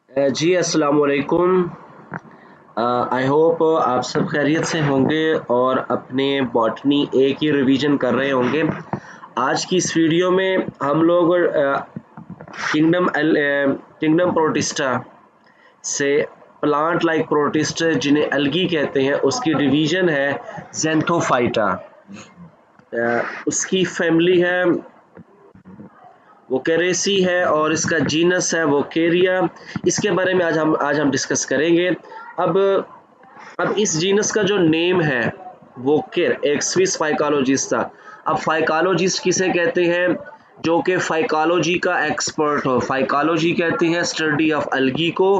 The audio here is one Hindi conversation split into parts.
जी अस्सलाम वालेकुम। आई होप आप सब खैरियत से होंगे और अपने बॉटनी ए की रिवीजन कर रहे होंगे। आज की इस वीडियो में हम लोग किंगडम प्रोटिस्टा से प्लांट लाइक प्रोटिस्ट जिन्हें अलगी कहते हैं उसकी डिवीजन है ज़ैंथोफाइटा। उसकी फैमिली है वोकेरेसी है और इसका जीनस है वोकेरिया। इसके बारे में आज हम डिस्कस करेंगे। अब अब इस जीनस का जो नेम है वोकेर एक स्विस फाइकोलॉजिस्ट था। अब फाइकोलॉजिस्ट किसे कहते हैं? जो कि फाइकोलॉजी का एक्सपर्ट हो। फाइकोलॉजी कहते हैं स्टडी ऑफ अलगी को।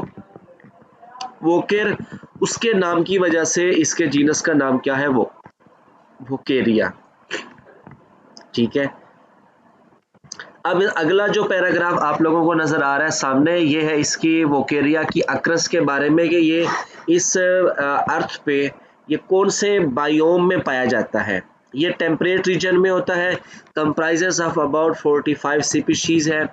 वोकेर उसके नाम की वजह से इसके जीनस का नाम क्या है? वो वोकेरिया। ठीक है। अब अगला जो पैराग्राफ आप लोगों को नजर आ रहा है सामने, ये है इसकी वोकेरिया की अक्रस के बारे में कि ये इस अर्थ पे ये कौन से बायोम में पाया जाता है। ये टेम्परेट रीजन में होता है। कंप्राइजेस ऑफ अबाउट 45 स्पीशीज है।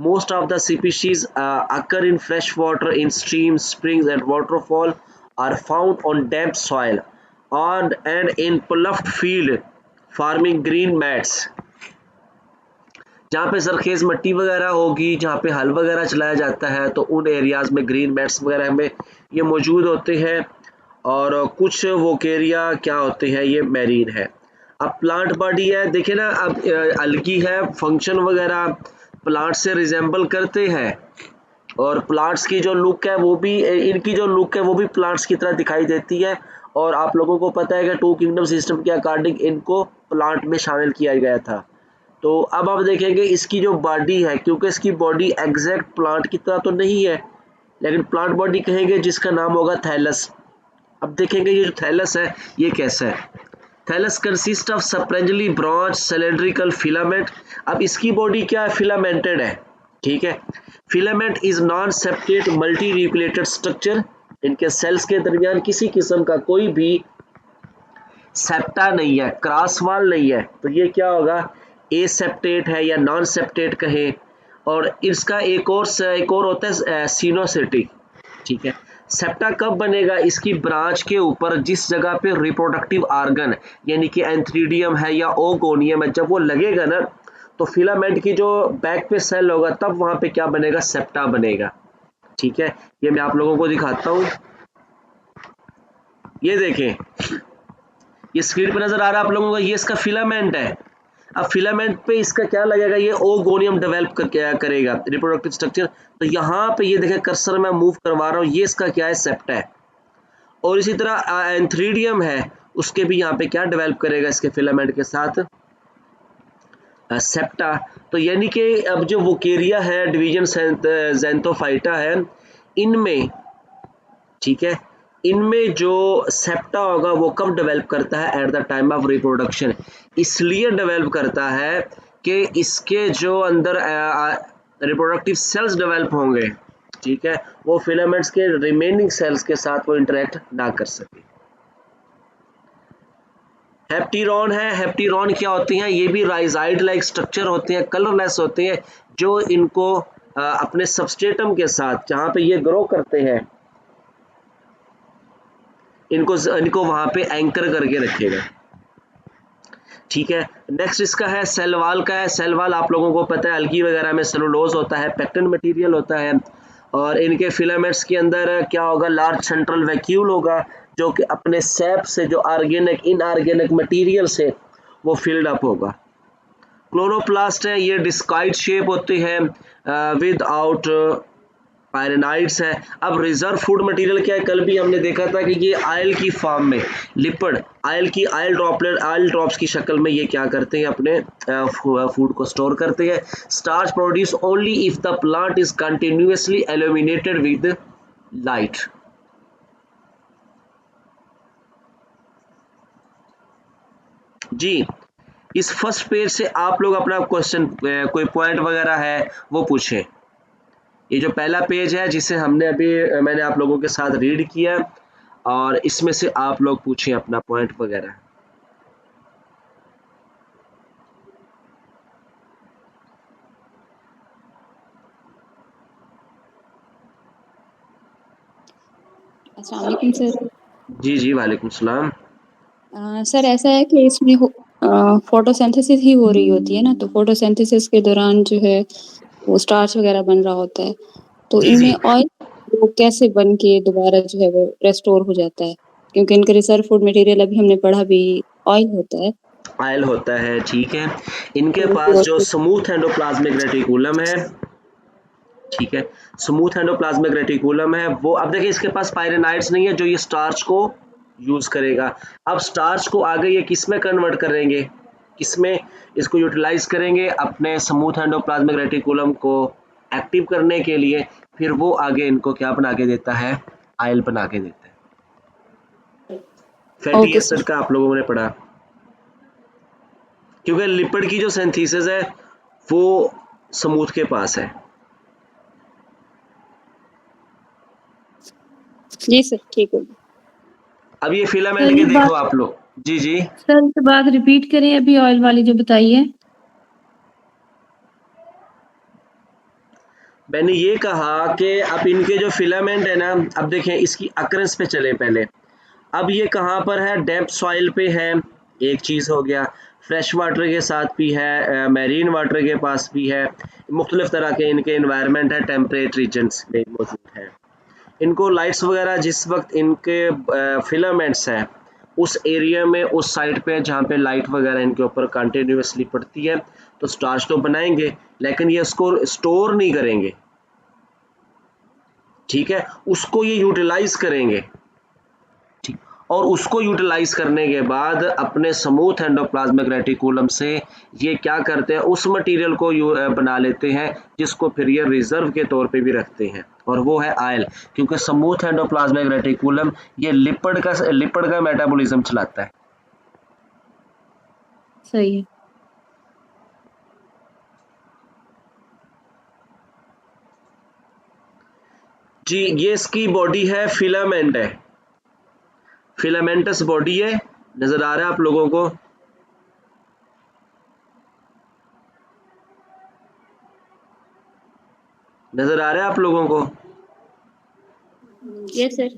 Most of the species occur in fresh water in streams, springs and waterfall are found on damp soil on and in ploughed field farming green mats। जहाँ पे सरखेज मिट्टी वगैरह होगी, जहाँ पे हल वगैरह चलाया जाता है, तो उन एरियाज में ग्रीन मैट्स वगैरह में ये मौजूद होते हैं। और कुछ वोकेरिया क्या होते हैं, ये मैरीन है। अब प्लांट बॉडी है, देखिए ना। अब अलगी है, फंक्शन वगैरह प्लांट से रिजेंबल करते हैं और प्लांट्स की जो लुक है वो भी इनकी जो लुक है वो भी प्लांट्स की तरह दिखाई देती है। और आप लोगों को पता है कि टू किंगडम सिस्टम के अकॉर्डिंग इनको प्लांट में शामिल किया गया था। तो अब आप देखेंगे इसकी जो बॉडी है, क्योंकि इसकी बॉडी एग्जैक्ट प्लांट की तरह तो नहीं है, लेकिन प्लांट बॉडी कहेंगे जिसका नाम होगा थैलस। अब देखेंगे ये जो थैलस है ये कैसा है। Thallus consist of sparingly branch cylindrical filament. अब इसकी बॉडी क्या है? फिलामेंटेड है। ठीक है। Filament is non septate multi nucleated structure. इनके सेल्स के दरमियान किसी किस्म का कोई भी सेप्टा नहीं है, क्रॉस वाल नहीं है। तो ये क्या होगा? ए सेप्टेट है या नॉन सेप्टेट कहे। और इसका एक और होता है सिनोसिटी। ठीक है। सेप्टा कब बनेगा? इसकी ब्रांच के ऊपर जिस जगह पे रिप्रोडक्टिव ऑर्गन यानी कि एंथ्रीडियम है या ओगोनियम है, जब वो लगेगा ना, तो फिलामेंट की जो बैक पे सेल होगा तब वहां पे क्या बनेगा? सेप्टा बनेगा। ठीक है। ये मैं आप लोगों को दिखाता हूं। ये देखें, ये स्क्रीन पे नजर आ रहा है आप लोगों को, ये इसका फिलामेंट है। अब फिलामेंट पे इसका क्या लगेगा? ये ओगोनियम डेवलप करेगा रिप्रोडक्टिव स्ट्रक्चर। तो यहाँ पे ये देखें, कर्सर मैं मूव करवा रहा हूँ, ये इसका क्या है? सेप्टा है। और इसी तरह एंथ्रीडियम है, उसके भी यहाँ पे क्या डेवलप करेगा इसके फिलामेंट के साथ? सेप्टा। तो यानी कि अब जो वोकेरिया है, डिवीजन ज़ैंथोफाइटा है, इनमें, ठीक है, इनमें जो सेप्टा होगा वो कब डेवलप करता है? At the time of reproduction. इसलिए डेवलप करता है कि इसके जो अंदर रिप्रोडक्टिव सेल्स डेवलप होंगे, ठीक है, वो फिलामेंट्स के रिमेनिंग सेल्स के साथ वो इंटरेक्ट ना कर सके। हेप्टिरॉन है। हेप्टिरॉन क्या होती हैं? ये भी राइजाइड लाइक स्ट्रक्चर होते हैं, कलरलेस होते हैं, जो इनको अपने सबस्ट्रेटम के साथ जहाँ पे ये ग्रो करते हैं, इनको वहां पे एंकर करके रखेगा। ठीक है। नेक्स्ट इसका है सेल वाल का है। सेल वाल आप लोगों को पता है अलगी वगैरह में सेलुलोज होता है, पेक्टिन मटेरियल होता है। और इनके फिलामेंट्स के अंदर क्या होगा? लार्ज सेंट्रल वैक्यूल होगा, जो कि अपने सैप से जो ऑर्गेनिक इनऑर्गेनिक मटेरियल से वो फिल्ड अप होगा। क्लोरोप्लास्ट है, ये डिस्काइड शेप होती है विद आउट पायरेनाइड्स है। अब रिजर्व फूड मटेरियल क्या है? कल भी हमने देखा था कि ये आयल की फॉर्म में, लिपिड आयल की आयल ड्रॉपलेट आयल ड्रॉप्स की शक्ल में ये क्या करते हैं? अपने फूड को स्टोर करते हैं। Starch produce only if the plant is continuously illuminated with light. जी, इस फर्स्ट पेज से आप लोग अपना क्वेश्चन कोई पॉइंट वगैरह है वो पूछें। ये जो पहला पेज है जिसे हमने अभी मैंने आप लोगों के साथ रीड किया, और इसमें से आप लोग पूछें अपना पॉइंट वगैरह। अस्सलाम वालेकुम सर। जी जी, वालेकुम सलाम। सर ऐसा है कि इसमें फोटोसिंथेसिस ही हो रही होती है ना, तो फोटोसिंथेसिस के दौरान जो है वो स्टार्च वगैरह बन रहा होता है, तो जी जी, इनमें ऑयल वो कैसे बन के दोबारा जो है वो रेस्टोर हो जाता है? क्योंकि इनका रिजर्व फूड मटेरियल अभी हमने पढ़ा भी ऑयल होता है। आयल होता है, ठीक है। इनके तो पास वो जो स्मूथ एंडोप्लाज्मिक रेटिकुलम है, ठीक है, स्मूथ एंडोप्लाज्मिक रेटिकुलम है वो, अब देखिए इसके पास पायरेनाइड्स नहीं है जो ये स्टार्च को यूज करेगा। अब स्टार्च को आगे ये किस में कन्वर्ट करेंगे, किसमें इसको यूटिलाइज करेंगे, अपने स्मूथ एंडोप्लाज्मिक रेटिकुलम को एक्टिव करने के लिए। फिर वो आगे इनको क्या बना के देता है, आयल बना के देता है। Fatty okay acid sir. का आप लोगों ने पढ़ा, क्योंकि लिपिड की जो सिंथेसिस है वो स्मूथ के पास है। जी सर, ठीक है। अब ये फिलामेंट सर के ये देखो बात आप लोग, जी जी, सर ये बात रिपीट करें अभी ऑयल वाली जो बताई है। मैंने ये कहा कि अब इनके जो फिलामेंट है ना, अब देखें इसकी अक्रंस पे चले पहले। अब ये कहाँ पर है, डैम्प सॉइल पे है, एक चीज़ हो गया। फ्रेश वाटर के साथ भी है, मैरीन वाटर के पास भी है, मुख्तलिफ तरह के इनके इन्वायरमेंट है, टेम्परेट रीजन्स में मौजूद है। इनको लाइट्स वगैरह जिस वक्त इनके फिलामेंट्स हैं उस एरिया में, उस साइड पे जहाँ पे लाइट वगैरह इनके ऊपर कंटिन्यूसली पड़ती है, तो स्टार्च तो बनाएंगे, लेकिन ये इसको स्टोर नहीं करेंगे, ठीक है, उसको ये यूटिलाइज करेंगे, ठीक। और उसको यूटिलाइज करने के बाद अपने स्मूथ एंडोप्लाज्मिक रेटिकुलम से ये क्या करते हैं, उस मटेरियल को बना लेते हैं जिसको फिर ये रिजर्व के तौर पे भी रखते हैं, और वो है आयल। क्योंकि स्मूथ एंडोप्लाज्मिक रेटिकुलम ये लिपिड का मेटाबॉलिज्म चलाता है। सही है। जी, ये इसकी बॉडी है, फिलामेंट है, फिलामेंटस बॉडी है, नजर आ रहा है आप लोगों को। नजर आ रहा है आप लोगों को। Yes sir.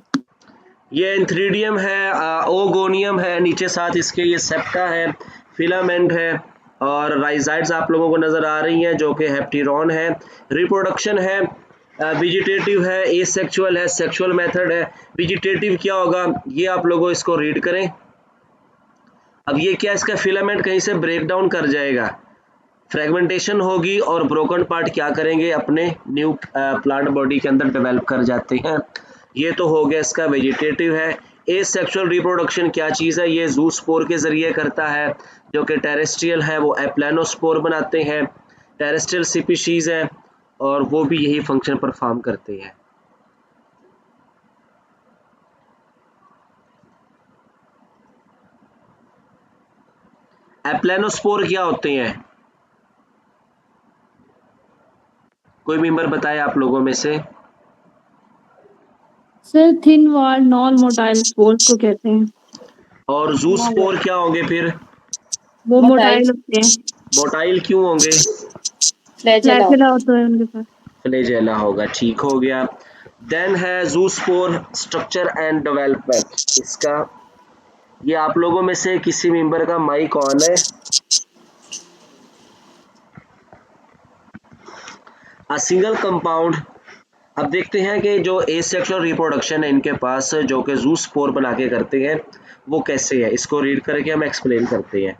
ये एंथ्रीडियम है, ओगोनियम है, नीचे साथ इसके ये सेप्टा है, फिलामेंट है, और राइजाइड्स आप लोगों को नजर आ रही हैं जो कि हेप्टेरॉन है। रिप्रोडक्शन है, वेजिटेटिव है, एसेक्सुअल है, सेक्सुअल मेथड है। वेजिटेटिव क्या होगा, ये आप लोगों इसको रीड करें। अब ये क्या, इसका फिलामेंट कहीं से ब्रेक डाउन कर जाएगा, फ्रेगमेंटेशन होगी, और ब्रोकन पार्ट क्या करेंगे, अपने न्यू प्लांट बॉडी के अंदर डेवलप कर जाते हैं। ये तो हो गया इसका वेजिटेटिव है। एसेक्सुअल रिप्रोडक्शन क्या चीज़ है, ये जूस्पोर के जरिए करता है, जो कि टेरेस्ट्रियल है वो एप्लानोस्पोर बनाते हैं, टेरेस्ट्रियल स्पीशीज है, और वो भी यही फंक्शन परफॉर्म करते हैं। एप्लानोस्पोर क्या होते हैं, कोई मेंबर बताए आप लोगों में से। Sir thin wall non motile spores को कहते हैं। और जूस्पोर क्या होंगे फिर, वो मोटाइल होते हैं। मोटाइल क्यों होंगे, फ्लैगेला होता है उनके पास। फ्लैजेला होगा, ठीक हो गया। देन है जूस्पोर स्ट्रक्चर एंड डेवलपमेंट इसका। ये आप लोगों में से किसी मेंबर का माइक ऑन है, अ सिंगल कंपाउंड। अब देखते हैं कि जो एसेक्सुअल रिप्रोडक्शन है इनके पास, जो कि जूस्पोर बना के करते हैं, वो कैसे है, इसको रीड करके हम एक्सप्लेन करते हैं।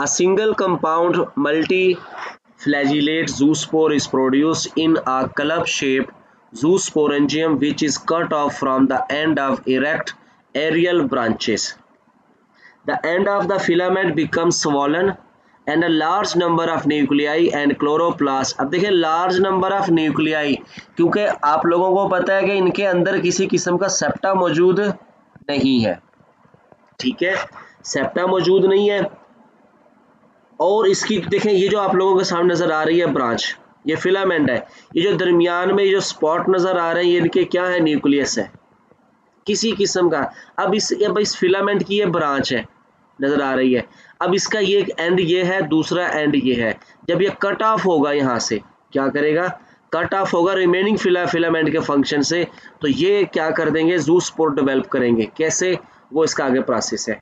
A single compound multi-flagellate zoospore is produced in a club-shaped zoosporangium which is cut off from the end of erect aerial branches. The end of the filament becomes swollen and a large number of nuclei and chloroplast. अब देखिए large number of nuclei, क्योंकि आप लोगों को पता है कि इनके अंदर किसी किस्म का सेप्टा मौजूद नहीं है, ठीक है, सेप्टा मौजूद नहीं है। और इसकी देखें, ये जो आप लोगों के सामने नजर आ रही है ब्रांच, ये फिलामेंट है। ये जो दरमियान में ये जो स्पॉट नजर आ रहे हैं, ये इनके क्या है, न्यूक्लियस है किसी किस्म का। अब इस फिलामेंट की ये ब्रांच है, नजर आ रही है। अब इसका ये एंड ये है, दूसरा एंड ये है। जब ये कट ऑफ होगा यहाँ से, क्या करेगा, कट ऑफ होगा रिमेनिंग फिलामेंट के फंक्शन से, तो ये क्या कर देंगे, ज़ूस्पोर डेवलप करेंगे। कैसे, वो इसका आगे प्रोसेस है।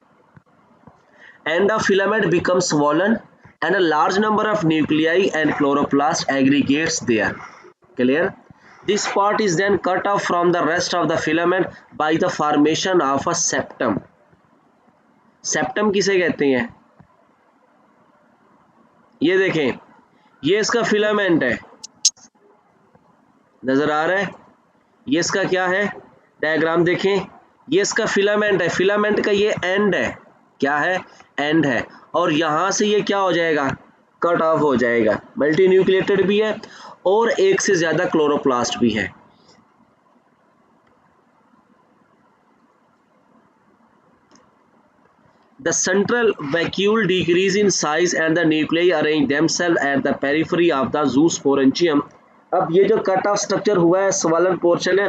End of filament becomes swollen and a large number of nuclei and chloroplast aggregates there. Clear? This part is then cut off from the rest of the filament by the formation of a septum. Septum किसे कहते हैं? ये देखें, ये इसका फिलामेंट है, नजर आ रहा है? ये इसका क्या है, डायग्राम देखें, ये इसका फिलामेंट है, फिलामेंट का ये एंड है, क्या है, एंड है, और यहां से ये क्या हो जाएगा, कट ऑफ हो जाएगा। मल्टी न्यूक्लिएटेड भी है और एक से ज्यादा क्लोरोप्लास्ट भी है। The central vacuole decrease in size and the nuclei arrange themselves at the periphery of the zoosporangium. अब ये जो कट ऑफ स्ट्रक्चर हुआ है, स्वलन पोर्शन है,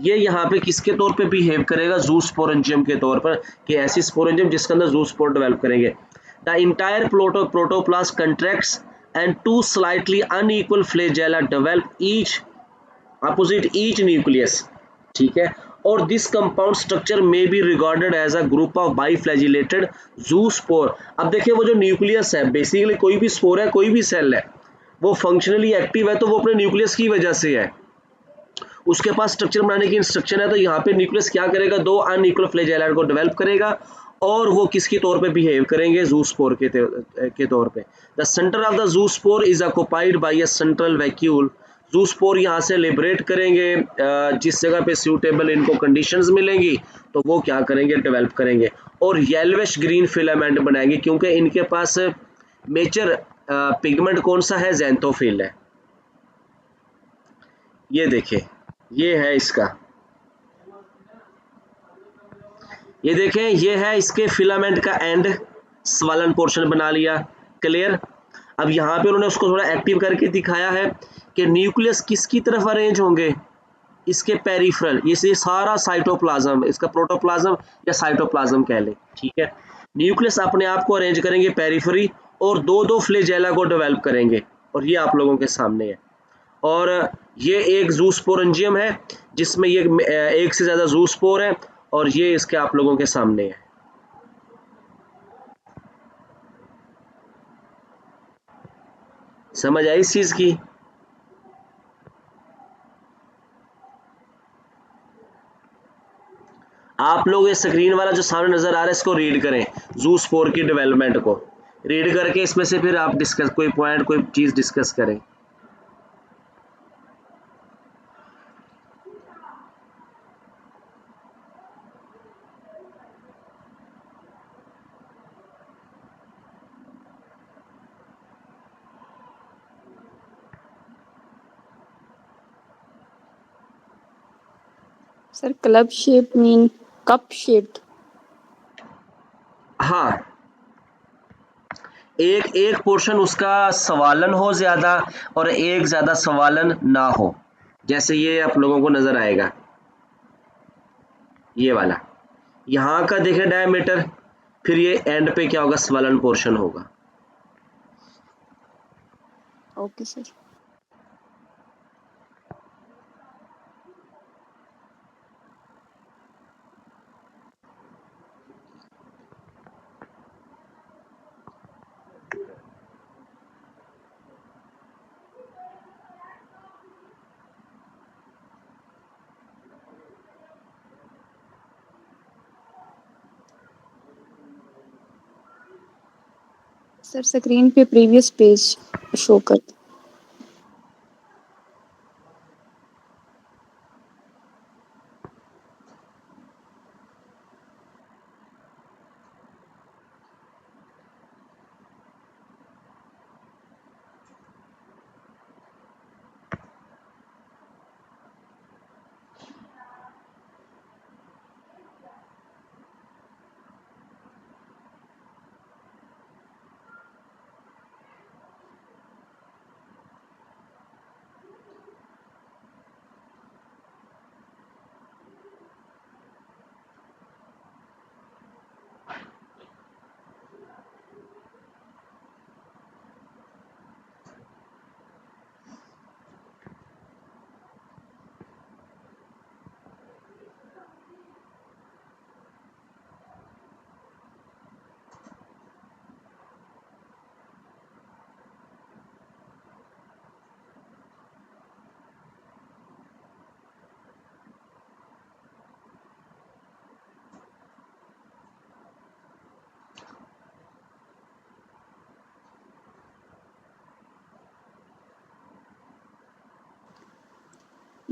ये यहाँ पे किसके तौर पे बिहेव करेगा, जूस्पोरेंजियम के तौर पर, कि ऐसी स्पोरेंजियम जिसके अंदर जूस्पोर डेवलप करेंगे। The entire protoplast contracts and two slightly unequal flagella develop each opposite each nucleus, ठीक है, और दिस कंपाउंड स्ट्रक्चर में be regarded as a group of biflagellated zoospore. अब देखिए, वो जो न्यूक्लियस है, बेसिकली कोई भी स्पोर है, कोई भी सेल है, वो फंक्शनली एक्टिव है तो वो अपने न्यूक्लियस की वजह से है, उसके पास स्ट्रक्चर बनाने की इंस्ट्रक्शन है, तो यहाँ पे न्यूक्लियस क्या करेगा, दो अनइक्वल फ्लैजेला को डेवलप करेगा, और वो किसके तौर पे बिहेव करेंगे, जूस्पोर के तौर पे। The centre of the zoospore is occupied by a central vacuole. Zoospore यहाँ से लिबरेट करेंगे, जिस जगह पे सूटेबल इनको कंडीशंस मिलेंगी तो वो क्या करेंगे, डेवलप करेंगे, और येलोविश ग्रीन फिलामेंट बनाएंगे, क्योंकि इनके पास मेजर पिगमेंट कौन सा है, ज़ैंथोफिल है। ये देखिए, ये है इसका, ये देखें, ये है इसके फिलामेंट का एंड, स्वलन पोर्शन बना लिया। क्लियर? अब यहाँ पे उन्होंने उसको थोड़ा एक्टिव करके दिखाया है कि न्यूक्लियस किसकी तरफ अरेंज होंगे, इसके पेरिफेरल, ये सारा साइटोप्लाज्म, इसका प्रोटोप्लाज्म या साइटोप्लाज्म कह ले, ठीक है। न्यूक्लियस अपने आप को अरेंज करेंगे पेरिफेरी, और दो दो फ्लैजेला को डेवलप करेंगे, और ये आप लोगों के सामने है। और ये एक जूस्पोरेंजियम है जिसमें ये एक से ज्यादा जूस्पोर है, और ये इसके आप लोगों के सामने है। समझ आई इस चीज की? आप लोग ये स्क्रीन वाला जो सामने नजर आ रहा है, इसको रीड करें, जूस्पोर की डेवलपमेंट को रीड करके इसमें से फिर आप डिस्कस, कोई पॉइंट, कोई चीज डिस्कस करें। Sir club shape mean cup shaped. हाँ, एक एक पोर्शन उसका सवालन हो ज्यादा, और एक ज्यादा सवालन ना हो, जैसे ये आप लोगों को नजर आएगा, ये वाला यहाँ का देखें डायमीटर, फिर ये एंड पे क्या होगा, स्वलन पोर्शन होगा। Okay sir. सर स्क्रीन पे प्रीवियस पेज शो कर।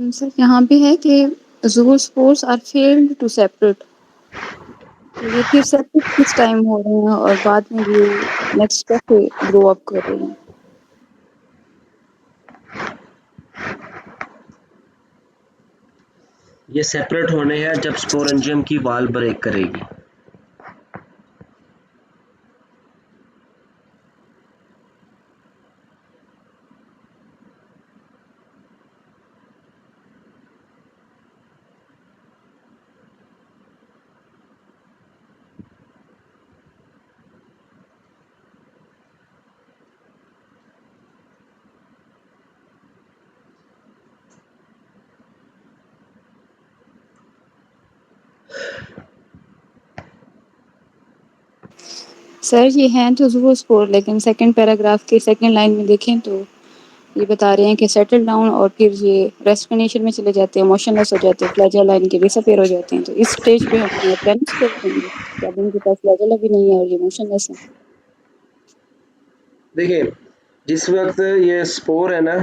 सर यहाँ पे है कि ज़ूस्पोर्स आर फेल्ड टू सेपरेट। तो ये फिर सेपरेट किस टाइम हो रहे हैं और बाद में ये नेक्स्ट कैसे ग्रो अप कर रहे हैं? ये सेपरेट होने हैं जब स्पोरेंजियम की वाल ब्रेक करेगी। सर ये हैं तो ज़ूस्पोर, लेकिन सेकंड पैराग्राफ के सेकंड लाइन में देखें तो ये बता रहे हैं कि सेटल डाउन और फिर ये रेस्ट कंडीशन में चले जाते हैं, मोशनलेस हो जाते हैं, फ्लैजेला इनके डिसअपीयर हो जाते हैं। तो इस स्टेज पे हम रिप्लेनिश कर देंगे कि अब इनके पास फ्लैजेला भी नहीं है और ये मोशनलेस है। देखिए, जिस वक्त ये स्पोर है ना,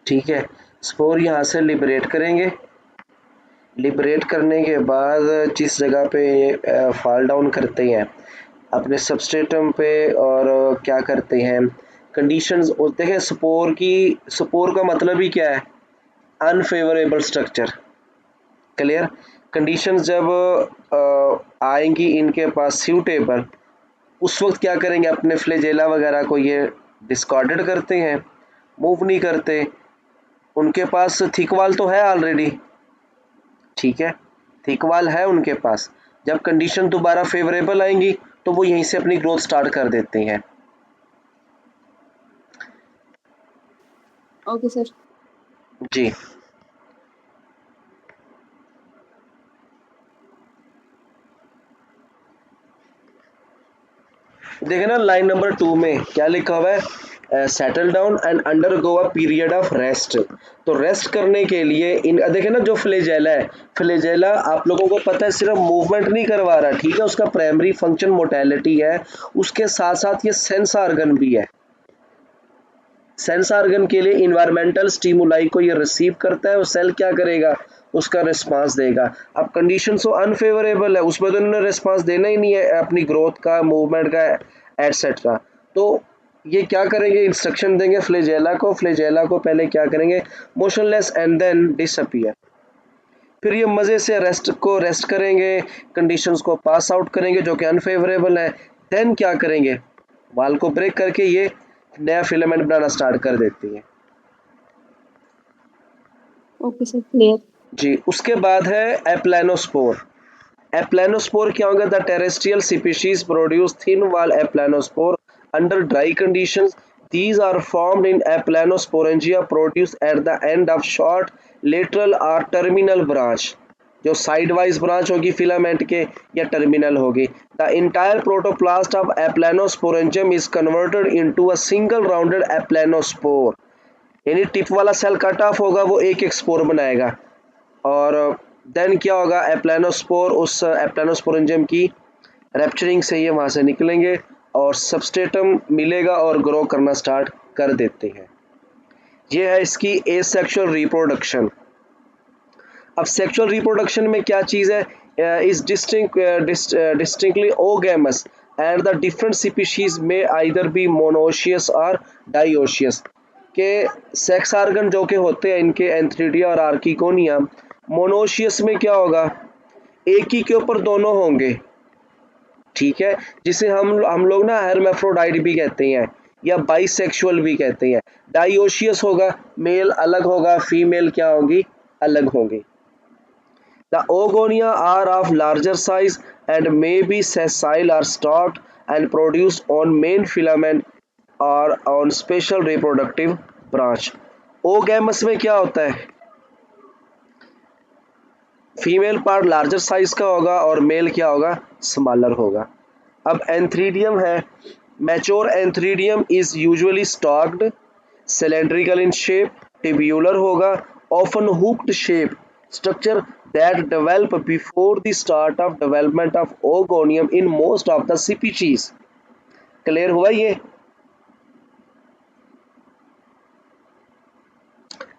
ठीक है, स्पोर यहाँ से लिबरेट करेंगे। लिबरेट करने के बाद जिस जगह पे ये फॉल डाउन करते हैं अपने सबस्ट्रेटम पे, और क्या करते हैं कंडीशंस, देखें स्पोर का मतलब ही क्या है, अनफेवरेबल स्ट्रक्चर। क्लियर। कंडीशंस जब आएंगी इनके पास सूटेबल, उस वक्त क्या करेंगे, अपने फ्लैजेला वगैरह को ये डिस्कार्डेड करते हैं, मूव नहीं करते। उनके पास थिक वाल तो है ऑलरेडी, ठीक है, थिक वाल है उनके पास। जब कंडीशन दोबारा फेवरेबल आएंगी तो वो यहीं से अपनी ग्रोथ स्टार्ट कर देते हैं। Okay sir. जी, देखे ना लाइन नंबर 2 में क्या लिखा हुआ है, settle down and undergo a period of rest. तो रेस्ट करने के लिए इन देखे ना, जो फ्लैजेला है, फ्लैजेला आप लोगों को पता है सिर्फ मूवमेंट नहीं करवा रहा, ठीक है, उसका प्राइमरी फंक्शन मोटेलिटी है, उसके साथ साथ ये सेंस ऑर्गन भी है। सेंस ऑर्गन के लिए इन्वायरमेंटल स्टिमुलाई को ये रिसीव करता है और सेल क्या करेगा, उसका रिस्पांस देगा। अब कंडीशन तो अनफेवरेबल है, उसमें तो इन्होंने रिस्पांस देना ही नहीं है अपनी ग्रोथ का, मूवमेंट का, एटसेट्रा। तो ये क्या करेंगे, इंस्ट्रक्शन देंगे फ्लैजेला को, फ्लैजेला को पहले क्या करेंगे, मोशनलेस एंड देन डिसअपीयर। फिर ये मज़े से रेस्ट करेंगे, कंडीशंस को पास आउट करेंगे जो कि अनफेवरेबल है। देन क्या करेंगे, वाल को ब्रेक करके ये नया फिलामेंट बनाना स्टार्ट कर देती है। Okay sir, clear. जी, उसके बाद है एप्लानोस्पोर। एप्लानोस्पोर क्या होगा, the terrestrial species produce thin wall aplanospore under dry conditions. These are formed in Aplanosporangia produced at the end of short lateral or terminal branch, जो साइड वाइज ब्रांच होगी फिलामेंट के या टर्मिनल होगी। The entire protoplast of aplanosporangium is converted into a single rounded aplanospore, यानी टिप वाला सेल कट ऑफ होगा, वो एक एक स्पोर बनाएगा। और देन क्या होगा, एप्लानोस्पोर, उस एप्लानोस्पोरेंजियम की रैप्चरिंग से ये वहाँ से निकलेंगे और सबस्ट्रेटम मिलेगा और ग्रो करना स्टार्ट कर देते हैं। ये है इसकी एसेक्सुअल रिप्रोडक्शन। अब सेक्सुअल रिप्रोडक्शन में क्या चीज़ है, is distinctly oogamous and the different species में आइदर बी मोनोशियस और डाइओशियस, के सेक्स ऑर्गन जो के होते हैं इनके एंथ्रीडिया और आर्किकोनिया, मोनोशियस में क्या होगा, एक ही के ऊपर दोनों होंगे, ठीक है, जिसे हम लोग ना हेर्माफ्रोडाइट भी कहते हैं या बाइसेक्सुअल भी कहते हैं। डाइओशियस होगा, मेल अलग होगा, फीमेल क्या होगी, अलग होंगी। The oogonia are of larger size and may be sessile or stalked and produced on main filament or on special reproductive branch. Oogamous में क्या होता है, फीमेल पार्ट लार्जर साइज का होगा और मेल क्या होगा, स्मॉलर होगा। अब एंथ्रीडियम है, mature antheridium is usually stalked, cylindrical in shape, tubular होगा, often hooked shape, structure that develop before the start of development of ogonium in most of the species। Clear हुआ ये।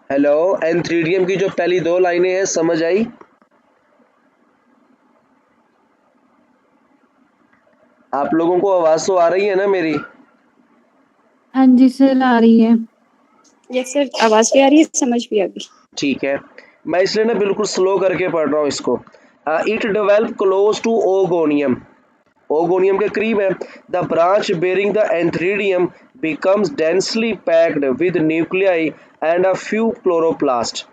हेलो, एंथ्रीडियम की जो पहली 2 लाइनें हैं समझ आई? आप लोगों को आवाज तो आ रही है ना मेरी? हाँ जी सर, आ रही है। यस सर, आवाज़ भी आ रही है, समझ भी आ गई। ठीक है, मैं इसलिए ना बिल्कुल स्लो करके पढ़ रहा हूँ इसको। It develop close to oogonium, oogonium के करीब है। The branch bearing the antheridium becomes densely packed with nuclei and a few chloroplast.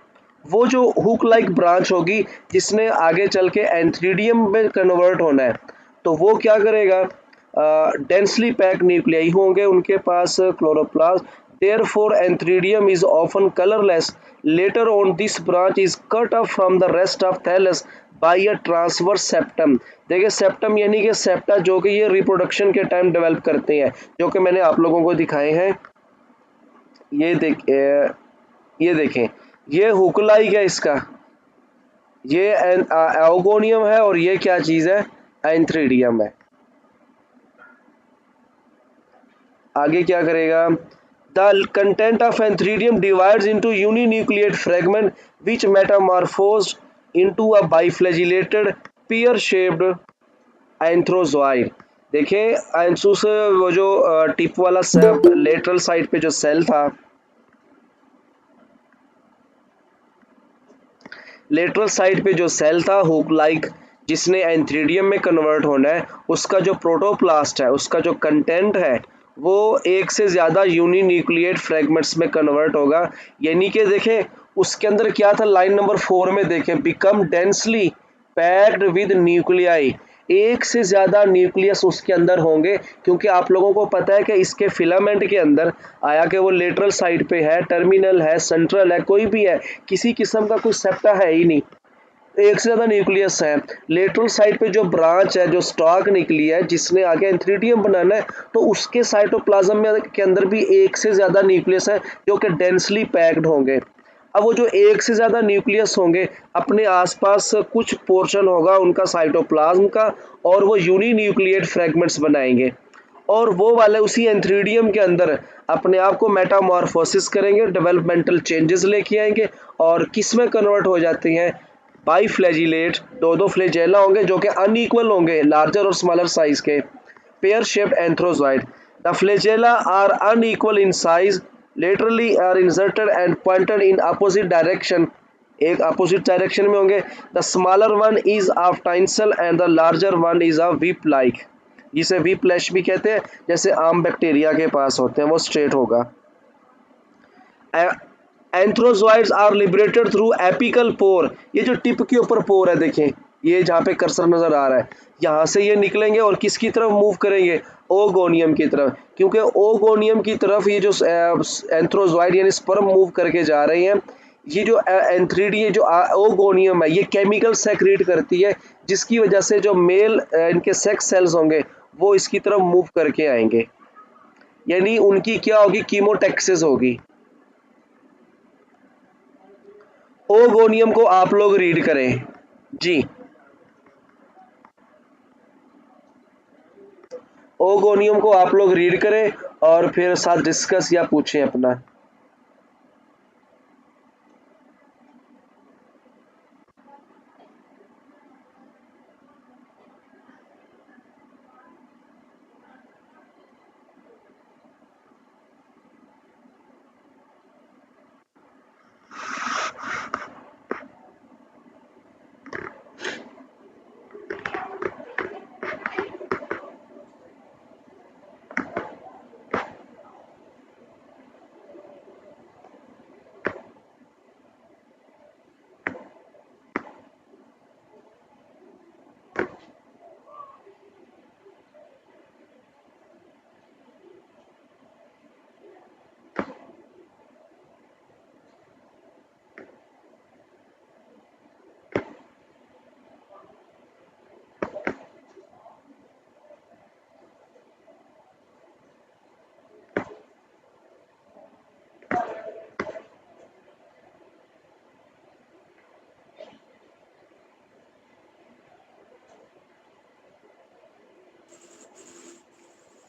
वो जो हुक लाइक ब्रांच होगी जिसने आगे चल के एंथ्रीडियम में कन्वर्ट होना है, तो वो क्या करेगा? डेंसली पैक न्यूक्लियाई होंगे उनके पास, chloroplast. Therefore, antheridium is often colorless. Later on, this branch is cut off from the rest of thallus by a transverse septum. देखिए सेप्टम यानी कि सेप्टा जो कि ये रिप्रोडक्शन के टाइम डेवलप करते हैं, जो कि मैंने आप लोगों को दिखाए हैं। ये देखें, ये हुकलाई है इसका, ये एओगोनियम है और ये क्या चीज़ है? एंथ्रीडियम है। आगे क्या करेगा? The content of antheridium divides into uninucleate fragment which metamorphosed into a biflagellated pear shaped antherozoid. देखें, एंथ्रोस वो जो टिप वाला लेटरल साइड पे जो सेल था, लेटरल साइड पे जो सेल था हुक लाइक, जिसने एंथ्रीडियम में कन्वर्ट होना है, उसका जो प्रोटोप्लास्ट है, उसका जो कंटेंट है, वो एक से ज़्यादा यूनिन्यूक्लिएट फ्रेगमेंट्स में कन्वर्ट होगा। यानी कि देखें उसके अंदर क्या था, लाइन नंबर 4 में देखें, become densely packed with nuclei, एक से ज़्यादा न्यूक्लियस उसके अंदर होंगे। क्योंकि आप लोगों को पता है कि इसके फिलामेंट के अंदर आया कि वो लेटरल साइड पे है, टर्मिनल है, सेंट्रल है, कोई भी है, किसी किस्म का कोई सेप्टा है ही नहीं, एक से ज़्यादा न्यूक्लियस है। लेटरल साइड पे जो ब्रांच है, जो स्टॉक निकली है, जिसने आगे एंथ्रीडियम बनाना है, तो उसके साइटोप्लाज्म में के अंदर भी एक से ज़्यादा न्यूक्लियस है जो कि डेंसली पैक्ड होंगे। अब वो जो एक से ज़्यादा न्यूक्लियस होंगे, अपने आसपास कुछ पोर्शन होगा उनका साइटोप्लाज्म का, और वो यूनिन्यूक्लिएट फ्रेगमेंट्स बनाएंगे, और वो वाले उसी एंथ्रीडियम के अंदर अपने आप को मेटामॉर्फोसिस करेंगे, डेवलपमेंटल चेंजेस लेके आएंगे, और किस में कन्वर्ट हो जाते हैं? बाई फ्लैजिलेट, दो दो फ्लैजेला होंगे जो कि अनइक्वल होंगे, लार्जर और स्मॉलर साइज के, pear shaped antherozoid. The flagella are unequal in size, laterally are inserted and pointed in opposite direction, एक अपोजिट डायरेक्शन में होंगे। The smaller one is of tinsel and the larger one is of whip like, जिसे विप्लैश भी कहते हैं, जैसे आम बैक्टीरिया के पास होते हैं, वो स्ट्रेट होगा। Antherozoids are liberated through apical pore, ये जो टिप के ऊपर पोर है देखें, ये जहाँ पे कर्सर नजर आ रहा है, यहाँ से ये निकलेंगे और किसकी तरफ मूव करेंगे? ओगोनियम की तरफ। क्योंकि ओगोनियम की तरफ ये जो एंथ्रोजॉइड यानी स्पर्म मूव करके जा रहे हैं, ये जो एंथ्रीडी, ये जो ओगोनियम है, ये केमिकल सेक्रेट करती है, जिसकी वजह से जो मेल इनके सेक्स सेल्स होंगे वो इसकी तरफ मूव करके आएंगे, यानी उनकी क्या होगी? कीमोटेक्सिस होगी। ओगोनियम को आप लोग रीड करें जी, ओगोनियम को आप लोग रीड करें और फिर साथ डिस्कस या पूछें अपना।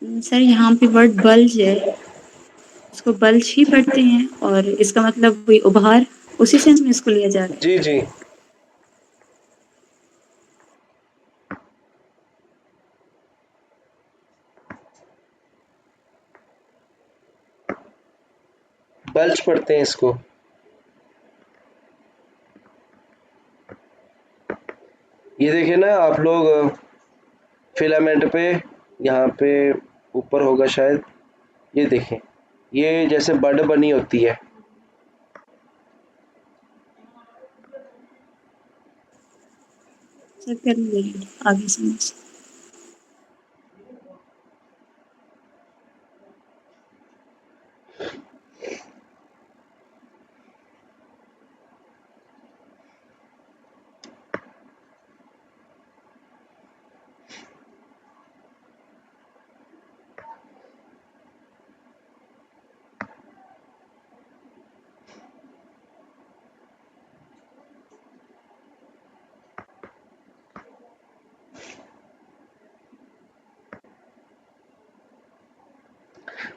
सर यहाँ पे वर्ड बल्ज है, इसको बल्ज ही पढ़ते हैं और इसका मतलब कोई उभार उसी सेंस में इसको लिया जा रहा है। जी जी, बल्ज पढ़ते हैं इसको। ये देखिए ना आप लोग, फिलामेंट पे, यहाँ पे ऊपर होगा शायद, ये देखें, ये जैसे बड बनी होती है। चेक कर लीजिए आगे समझ।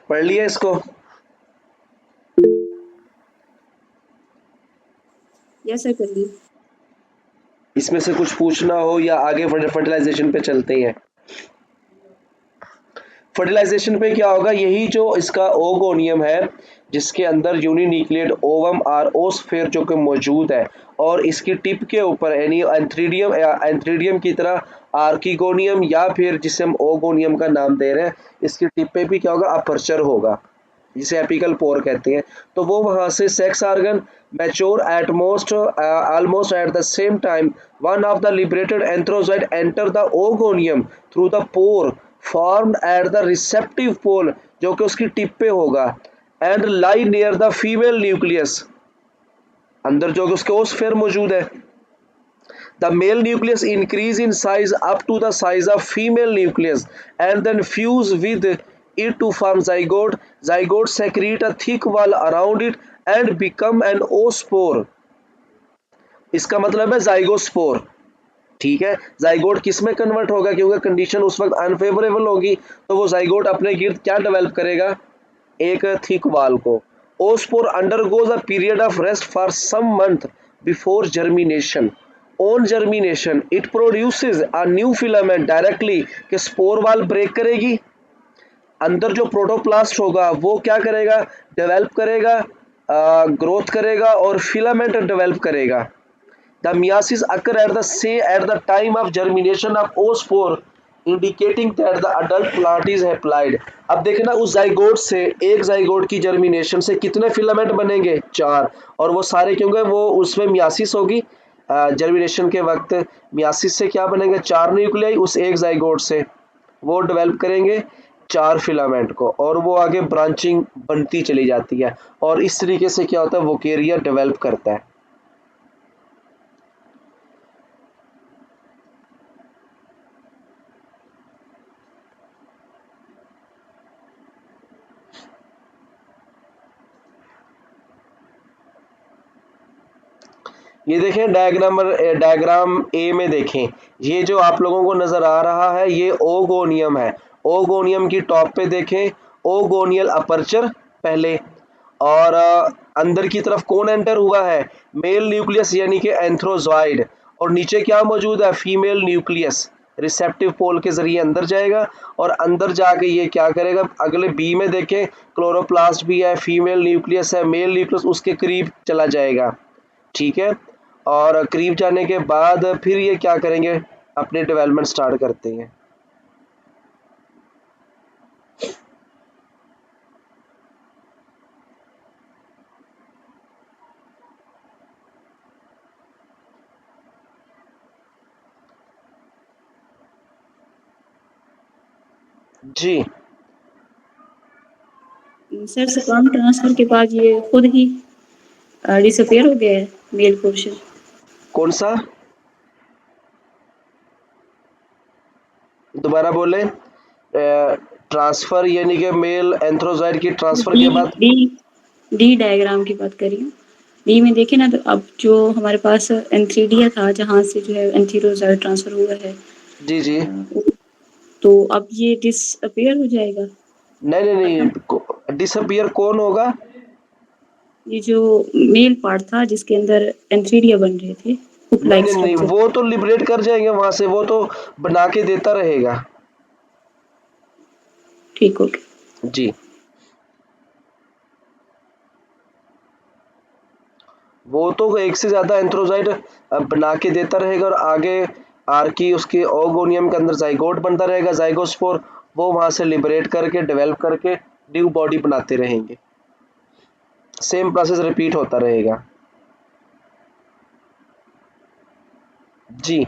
पढ़ लिया इसको? यस सर, कर लीजिए। इसमें से कुछ पूछना हो या आगे फर्टिलाइजेशन पे चलते हैं। फर्टिलाइजेशन पे क्या होगा, यही जो इसका ओगोनियम है, जिसके अंदर यूनिन्यूक्लिएट ओवम और ओस्फेयर जो कि मौजूद है, और इसकी टिप के ऊपर यानी एंथ्रीडियम या एंथ्रीडियम की तरह आर्किगोनियम, या फिर जिसे हम ओगोनियम का नाम दे रहे हैं, इसकी टिप पे भी क्या होगा, अपर्चर होगा, जिसे एपिकल पोर कहते हैं। तो वो वहां से sex organ mature at most almost at the same time, one of the liberated antherozoid enter the oogonium through the pore formed at the receptive pole, जो कि उसकी टिप पे होगा, and lie near the female nucleus, अंदर जो कि उसके ओस्फेयर मौजूद है। The male nucleus increase in size up to the size of female nucleus and then fuse with it to form zygote. Zygote secrete a thick wall around it and become an oospore. इसका मतलब है जाइगोस्पोर। ठीक है, जाइगोट किस में कन्वर्ट होगा, क्योंकि कंडीशन उस वक्त अनफेवरेबल होगी, तो वो जाइगोट अपने गिर्द क्या डेवलप करेगा, एक थिक वाल को। Oospore undergoes a period of rest for some month before germination. On germination it produces a new filament directly, कि स्पोर वाल ब्रेक करेगी, अंदर जो प्रोटोप्लास्ट होगा वो क्या करेगा, डेवलप करेगा, ग्रोथ करेगा और फिलामेंट डेवलप करेगा। The meiosis occur at the time of germination of oospore, indicating that the adult plant is haploid. अब देखना ना, उस जाइगोट से, एक जाइगोट की जर्मिनेशन से कितने फिलामेंट बनेंगे, 4, और वो सारे क्योंकि वो उसमें मियासिस होगी, जर्मिनेशन के वक्त मियासिस से क्या बनेंगे, 4 न्यूक्लियाई उस एक जाइगोट से, वो डेवलप करेंगे 4 फिलामेंट को, और वो आगे ब्रांचिंग बनती चली जाती है, और इस तरीके से क्या होता है, वोकेरिया डेवलप करता है। ये देखें डायग्राम ए में देखें, ये जो आप लोगों को नजर आ रहा है ये ओगोनियम है। ओगोनियम की टॉप पे देखें ओगोनियल अपर्चर पहले, और अंदर की तरफ कौन एंटर हुआ है, मेल न्यूक्लियस यानी कि एंथ्रोजॉइड, और नीचे क्या मौजूद है, फीमेल न्यूक्लियस, रिसेप्टिव पोल के जरिए अंदर जाएगा, और अंदर जाके ये क्या करेगा, अगले बी में देखें क्लोरोप्लास्ट भी है, फीमेल न्यूक्लियस है, मेल न्यूक्लियस उसके करीब चला जाएगा। ठीक है, और करीब जाने के बाद फिर ये क्या करेंगे, अपने डेवलपमेंट स्टार्ट करते हैं। जी, सर स्पर्म ट्रांसफर के बाद ये खुद ही डिसअपियर हो गया है मेल पोर्शन। कौन सा, दोबारा बोले, ट्रांसफर यानी कि मेल एंथ्रोजॉइड की ट्रांसफर डी के बाद। डी डी डायग्राम की बात कर रही हूँ। डी में देखे ना, तो अब जो हमारे पास एंथ्रीडिया था जहाँ से जो है एंथीरोजॉइड ट्रांसफर हुआ है, जी जी, तो अब ये डिसअपियर हो जाएगा नहीं नहीं खत्म। नहीं, डिसअपियर कौन होगा? ये जो मेल पार्ट था जिसके अंदर एंथीरिया बन रहे थे, हुक नहीं लाइक नहीं नहीं, स्ट्रक्चर। वो तो लिबरेट कर जाएंगे वहां से, वो तो बना के देता रहेगा। ठीक, ओके। जी, वो तो एक से ज्यादा एंथ्रोजाइट बना के देता रहेगा, और आगे आर्की उसके ओगोनियम के अंदर जाइगोट बनता रहेगा, जाइगोस्पोर, वो वहां से लिबरेट करके डेवलप करके न्यू बॉडी बनाते रहेंगे। सेम प्रोसेस रिपीट होता रहेगा। जी,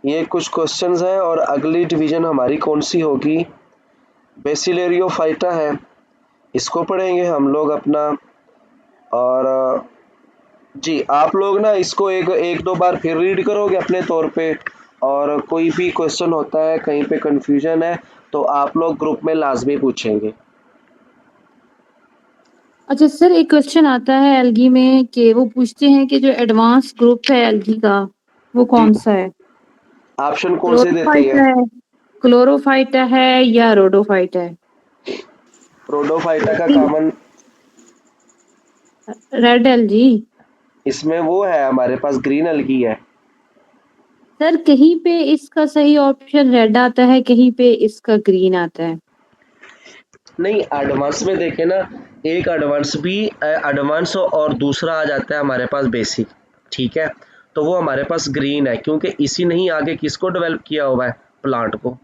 ये कुछ क्वेश्चंस हैं। और अगली डिवीजन हमारी कौन सी होगी? बेसिलेरियोफाइटा है, इसको पढ़ेंगे हम लोग अपना। और जी, आप लोग ना इसको एक एक दो बार फिर रीड करोगे अपने तौर पे, और कोई भी क्वेश्चन होता है, कहीं पे कंफ्यूजन है, तो आप लोग ग्रुप में लाजमी पूछेंगे। अच्छा सर, एक क्वेश्चन आता है एल्गी में कि वो पूछते हैं कि जो एडवांस ग्रुप है एल्गी का, वो जी, कौन सा है? ऑप्शन कौन से देते हैं? क्लोरोफाइटा है, क्लोरोफाइटा है या रोडोफाइटा है? रोडोफाइटा का कॉमन, रेड एल्गी। इसमें वो है हमारे पास ग्रीन अलगी है। सर कहीं पे इसका सही ऑप्शन रेड आता है, कहीं पे इसका ग्रीन आता है। नहीं, एडवांस में देखें ना, एक एडवांस भी एडवांस और दूसरा आ जाता है हमारे पास बेसिक, ठीक है, तो वो हमारे पास ग्रीन है, क्योंकि इसी ने ही आगे किसको डेवलप किया हुआ है? प्लांट को।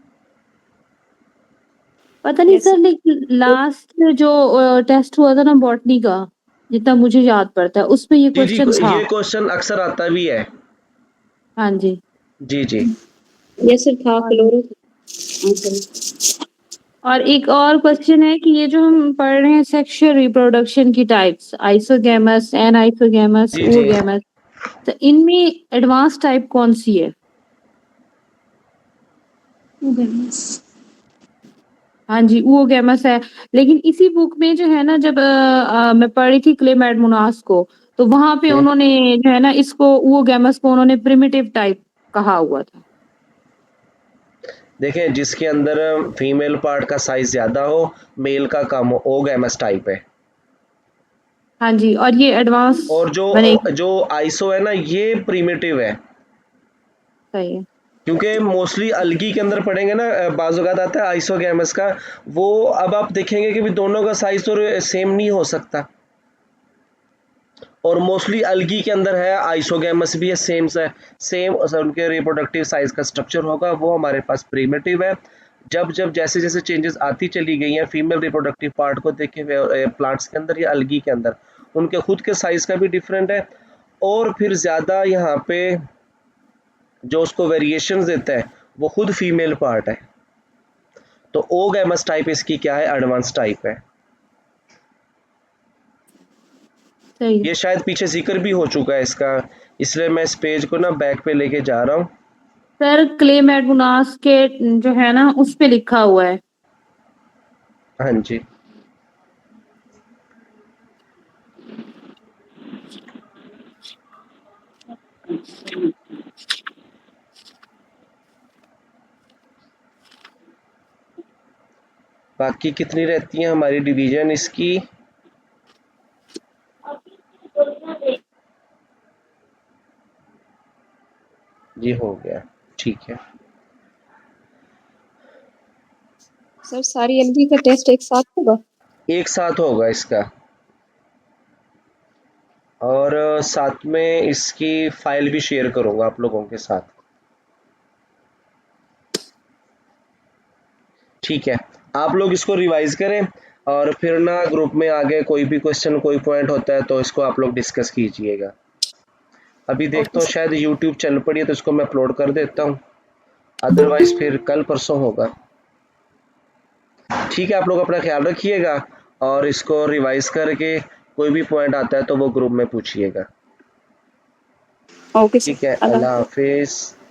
पता नहीं सर, लेकिन लास्ट जो टेस्ट हुआ था ना बॉटनी का, जितना मुझे याद पड़ता है उसमें ये जी जी, क्वेश्चन था। ये क्वेश्चन अक्सर आता भी है। हाँ जी। जी जी। ये सर था क्लोरो आंसर। और एक और क्वेश्चन है कि ये जो हम पढ़ रहे हैं सेक्सुअल रिप्रोडक्शन की टाइप्स, आइसोगैमस, एनाइसोगैमस, जी जी, oogamous, तो इनमें एडवांस टाइप कौन सी है? oogamous। हाँ जी, oogamous है। लेकिन इसी बुक में जो है ना, जब मैं पढ़ रही थी क्लेमेड मुनास को, तो वहां पे हम्म, उन्होंने जो है ना इसको oogamous को उन्होंने प्रिमिटिव टाइप कहा हुआ था। देखें, जिसके अंदर फीमेल पार्ट का साइज ज्यादा हो, मेल का कम हो, ओ गैमस टाइप है। हाँ जी, और ये एडवांस और बनेगी। जो आइसो है ना, ये प्रीमिटिव है। सही है। क्योंकि मोस्टली अलगी के अंदर पढ़ेंगे ना, बाज़ औक़ात आता है आइसोगैमस का, वो अब आप देखेंगे कि भी दोनों का साइज तो सेम नहीं हो सकता, और मोस्टली अलगी के अंदर है आइसोगैमस भी है, सेम सा सेम उनके रिप्रोडक्टिव साइज का स्ट्रक्चर होगा, वो हमारे पास प्रीमिटिव है। जब जब जैसे जैसे चेंजेस आती चली गई हैं फीमेल रिप्रोडक्टिव पार्ट को देखे हुए प्लांट्स के अंदर या अलगी के अंदर, उनके खुद के साइज का भी डिफरेंट है। और फिर ज़्यादा यहाँ पे जो उसको वेरिएशंस देता है वो खुद फीमेल पार्ट है। तो ओ गैमस टाइप इसकी क्या है? एडवांस टाइप है। सही है। ये शायद पीछे जिक्र भी हो चुका है इसका, इसलिए मैं इस पेज को ना बैक पे लेके जा रहा हूँ। सर क्लेमेड मुनास के जो है ना उस पे लिखा हुआ है। हाँ जी, बाकी कितनी रहती है हमारी डिवीजन इसकी? ये हो गया, ठीक है। सर सारी एलगी का टेस्ट एक साथ होगा? एक साथ होगा इसका, और साथ में इसकी फाइल भी शेयर करूंगा आप लोगों के साथ। ठीक है, आप लोग इसको रिवाइज करें, और फिर ना ग्रुप में आगे कोई भी क्वेश्चन कोई पॉइंट होता है तो इसको आप लोग डिस्कस कीजिएगा। अभी देखता ओके हूँ सर। शायद यूट्यूब चल पड़ी है तो इसको मैं अपलोड कर देता हूँ, अदरवाइज फिर कल परसों होगा। ठीक है, आप लोग अपना ख्याल रखिएगा, और इसको रिवाइज करके कोई भी पॉइंट आता है तो वो ग्रुप में पूछिएगा। ओके ठीक सर, है, अल्लाह अल्लाह हाफ़िज़। हाफिज।